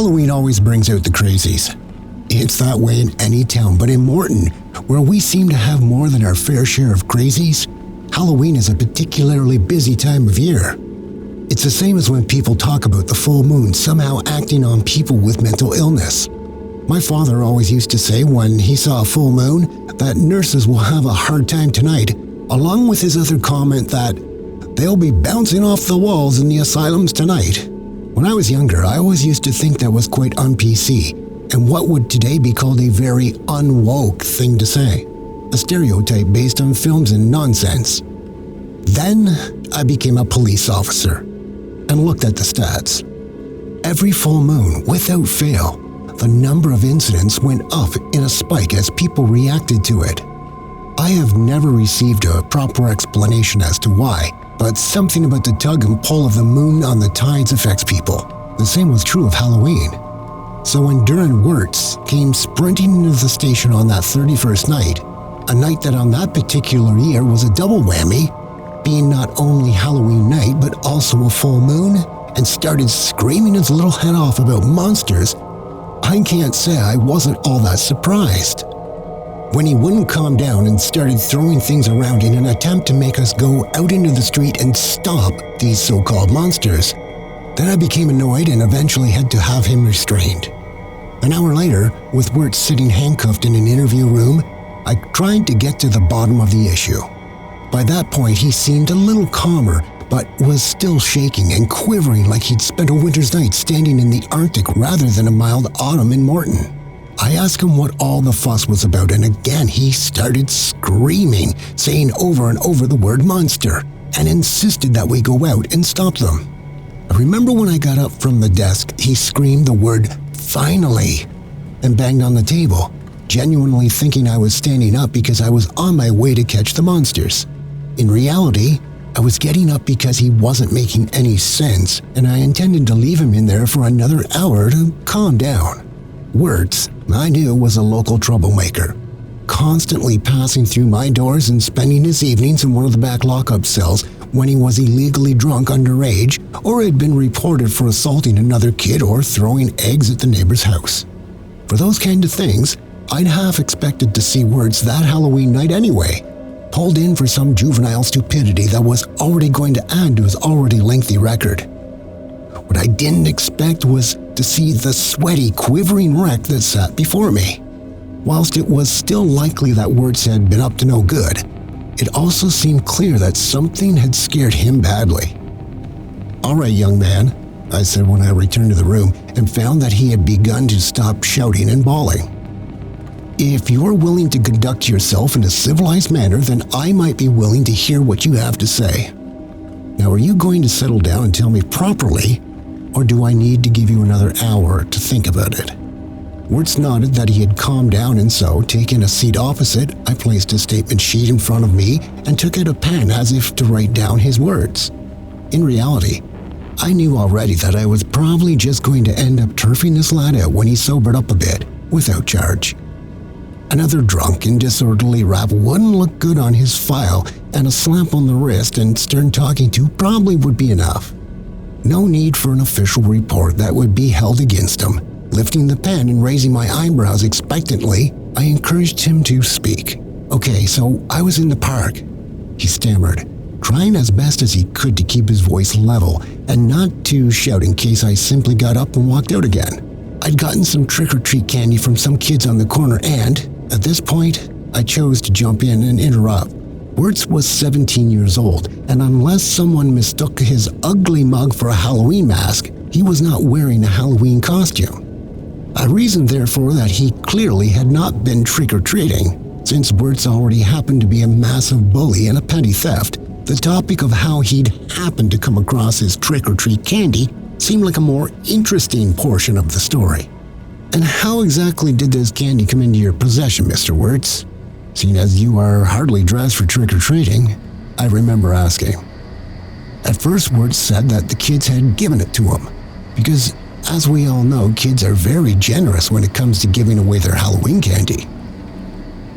Halloween always brings out the crazies. It's that way in any town, but in Moorton, where we seem to have more than our fair share of crazies, Halloween is a particularly busy time of year. It's the same as when people talk about the full moon somehow acting on people with mental illness. My father always used to say when he saw a full moon that nurses will have a hard time tonight, along with his other comment that they'll be bouncing off the walls in the asylums tonight. When I was younger, I always used to think that was quite un-PC, and what would today be called a very unwoke thing to say. A stereotype based on films and nonsense. Then I became a police officer and looked at the stats. Every full moon, without fail, the number of incidents went up in a spike as people reacted to it. I have never received a proper explanation as to why, but something about the tug and pull of the moon on the tides affects people. The same was true of Halloween. So when Duran Wirtz came sprinting into the station on that 31st night, a night that on that particular year was a double whammy, being not only Halloween night but also a full moon, and started screaming his little head off about monsters, I can't say I wasn't all that surprised. When he wouldn't calm down and started throwing things around in an attempt to make us go out into the street and stop these so-called monsters, then I became annoyed and eventually had to have him restrained. An hour later, with Wirtz sitting handcuffed in an interview room, I tried to get to the bottom of the issue. By that point, he seemed a little calmer, but was still shaking and quivering like he'd spent a winter's night standing in the Arctic rather than a mild autumn in Moorton. I asked him what all the fuss was about, and again he started screaming, saying over and over the word monster, and insisted that we go out and stop them. I remember when I got up from the desk, he screamed the word "finally" and banged on the table, genuinely thinking I was standing up because I was on my way to catch the monsters. In reality, I was getting up because he wasn't making any sense, and I intended to leave him in there for another hour to calm down. Wirtz, I knew, was a local troublemaker, constantly passing through my doors and spending his evenings in one of the back lockup cells when he was illegally drunk underage or had been reported for assaulting another kid or throwing eggs at the neighbor's house. For those kind of things, I'd half expected to see Wirtz that Halloween night anyway, pulled in for some juvenile stupidity that was already going to add to his already lengthy record. What I didn't expect was to see the sweaty, quivering wreck that sat before me. Whilst it was still likely that Wirtz had been up to no good, it also seemed clear that something had scared him badly. "All right, young man," I said when I returned to the room and found that he had begun to stop shouting and bawling. "If you're willing to conduct yourself in a civilized manner, then I might be willing to hear what you have to say. Now, are you going to settle down and tell me properly, or do I need to give you another hour to think about it?" Wirtz nodded that he had calmed down, and so, taking a seat opposite, I placed a statement sheet in front of me and took out a pen as if to write down his words. In reality, I knew already that I was probably just going to end up turfing this lad out when he sobered up a bit, without charge. Another drunk and disorderly rap wouldn't look good on his file, and a slap on the wrist and stern talking to probably would be enough. No need for an official report that would be held against him. Lifting the pen and raising my eyebrows expectantly, I encouraged him to speak. "Okay, so I was in the park," he stammered, trying as best as he could to keep his voice level and not to shout in case I simply got up and walked out again. "I'd gotten some trick-or-treat candy from some kids on the corner and, at this point, I chose to jump in and interrupt. Wirtz was 17 years old, and unless someone mistook his ugly mug for a Halloween mask, he was not wearing a Halloween costume. I reasoned, therefore, that he clearly had not been trick-or-treating. Since Wirtz already happened to be a massive bully and a petty theft, the topic of how he'd happened to come across his trick-or-treat candy seemed like a more interesting portion of the story. "And how exactly did this candy come into your possession, Mr. Wirtz? Seeing as you are hardly dressed for trick-or-treating," I remember asking. At first, Wirtz said that the kids had given it to him, because, as we all know, kids are very generous when it comes to giving away their Halloween candy.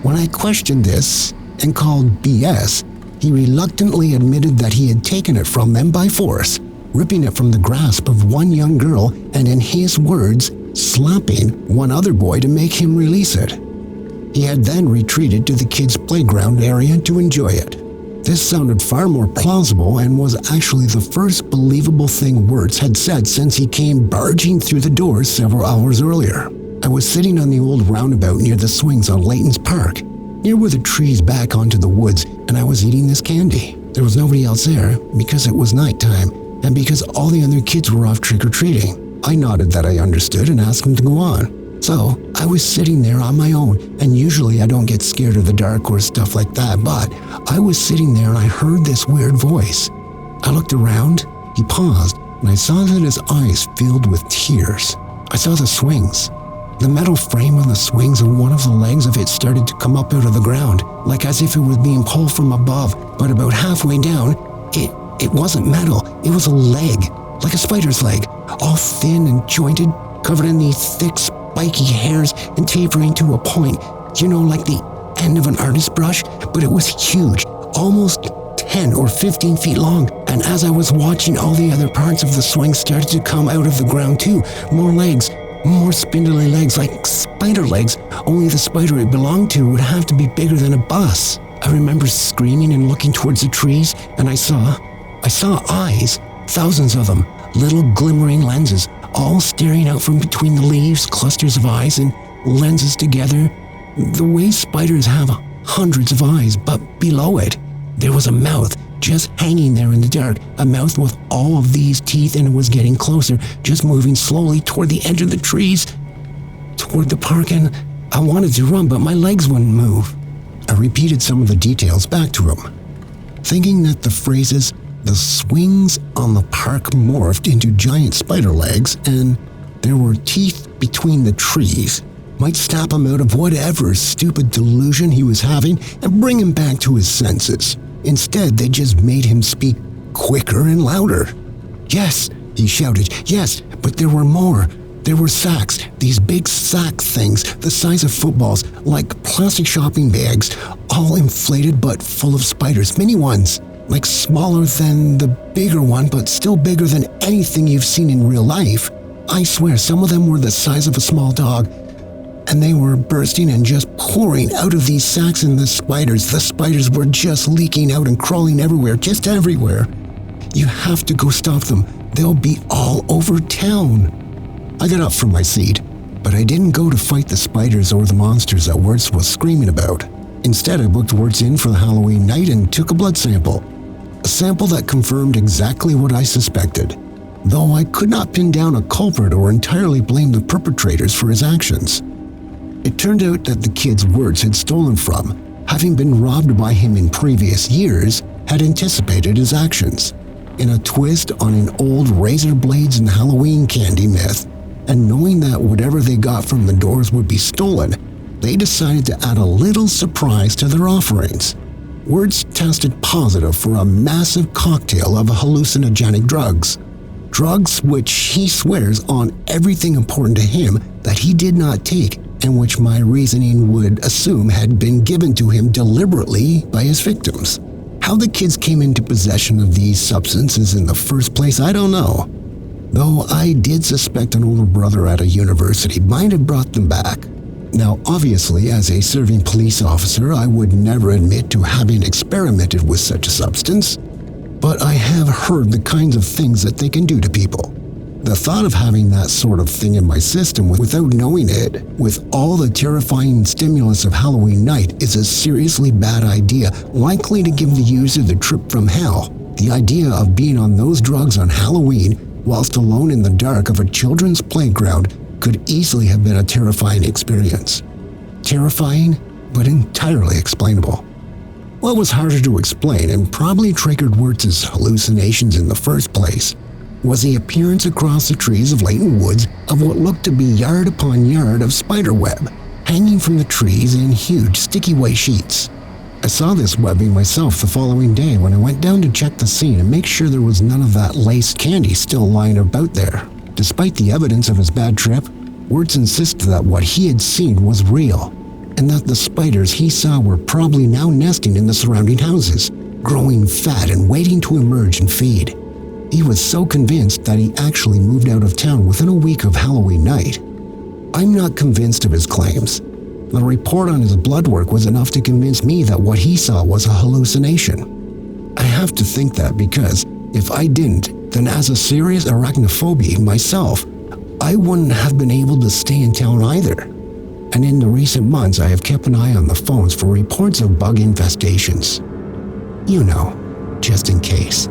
When I questioned this and called BS, he reluctantly admitted that he had taken it from them by force, ripping it from the grasp of one young girl and, in his words, slapping one other boy to make him release it. He had then retreated to the kids' playground area to enjoy it. This sounded far more plausible and was actually the first believable thing Wirtz had said since he came barging through the doors several hours earlier. I was sitting on the old roundabout near the swings on Layton's Park, near where the trees back onto the woods, and I was eating this candy. There was nobody else there because it was nighttime and because all the other kids were off trick-or-treating. I nodded that I understood and asked him to go on. So I was sitting there on my own, and usually I don't get scared of the dark or stuff like that, but I was sitting there and I heard this weird voice. I looked around, he paused, and I saw that his eyes filled with tears. I saw the swings. The metal frame on the swings and one of the legs of it started to come up out of the ground, like as if it was being pulled from above, but about halfway down, it wasn't metal, it was a leg, like a spider's leg, all thin and jointed, covered in these thick spiky hairs and tapering to a point, like the end of an artist's brush, but it was huge, almost 10 or 15 feet long. And as I was watching, all the other parts of the swing started to come out of the ground too. More legs, more spindly legs, like spider legs, only the spider it belonged to would have to be bigger than a bus. I remember screaming and looking towards the trees, and I saw eyes, thousands of them, little glimmering lenses, all staring out from between the leaves, clusters of eyes and lenses together, the way spiders have hundreds of eyes, but below it, there was a mouth just hanging there in the dark, a mouth with all of these teeth, and it was getting closer, just moving slowly toward the edge of the trees, toward the park, and I wanted to run, but my legs wouldn't move. I repeated some of the details back to him, thinking that the phrases, "the swings on the park morphed into giant spider legs," and "there were teeth between the trees," might snap him out of whatever stupid delusion he was having and bring him back to his senses. Instead, they just made him speak quicker and louder. "Yes," he shouted, "yes, but there were more. There were sacks, these big sack things, the size of footballs, like plastic shopping bags, all inflated but full of spiders, mini ones, like smaller than the bigger one, but still bigger than anything you've seen in real life. I swear, some of them were the size of a small dog, and they were bursting and just pouring out of these sacks, and the spiders were just leaking out and crawling everywhere, just everywhere. You have to go stop them. They'll be all over town." I got up from my seat, but I didn't go to fight the spiders or the monsters that Wirtz was screaming about. Instead, I booked Wirtz in for the Halloween night and took a blood sample. A sample that confirmed exactly what I suspected, though I could not pin down a culprit or entirely blame the perpetrators for his actions. It turned out that the kids Wirtz had stolen from, having been robbed by him in previous years, had anticipated his actions. In a twist on an old razor blades and Halloween candy myth, and knowing that whatever they got from the doors would be stolen, they decided to add a little surprise to their offerings. Wirtz tested positive for a massive cocktail of hallucinogenic drugs. Drugs which he swears on everything important to him that he did not take, and which my reasoning would assume had been given to him deliberately by his victims. How the kids came into possession of these substances in the first place, I don't know. Though I did suspect an older brother at a university might have brought them back. Now, obviously, as a serving police officer, I would never admit to having experimented with such a substance, but I have heard the kinds of things that they can do to people. The thought of having that sort of thing in my system without knowing it, with all the terrifying stimulus of Halloween night, is a seriously bad idea, likely to give the user the trip from hell. The idea of being on those drugs on Halloween, whilst alone in the dark of a children's playground, could easily have been a terrifying experience. Terrifying, but entirely explainable. What was harder to explain and probably triggered Wirtz's hallucinations in the first place was the appearance across the trees of Layton Woods of what looked to be yard upon yard of spider web, hanging from the trees in huge sticky white sheets. I saw this webbing myself the following day when I went down to check the scene and make sure there was none of that laced candy still lying about there. Despite the evidence of his bad trip, Wirtz insisted that what he had seen was real, and that the spiders he saw were probably now nesting in the surrounding houses, growing fat and waiting to emerge and feed. He was so convinced that he actually moved out of town within a week of Halloween night. I'm not convinced of his claims. The report on his blood work was enough to convince me that what he saw was a hallucination. I have to think that because if I didn't, then as a serious arachnophobia myself, I wouldn't have been able to stay in town either. And in the recent months, I have kept an eye on the phones for reports of bug infestations. You know, just in case.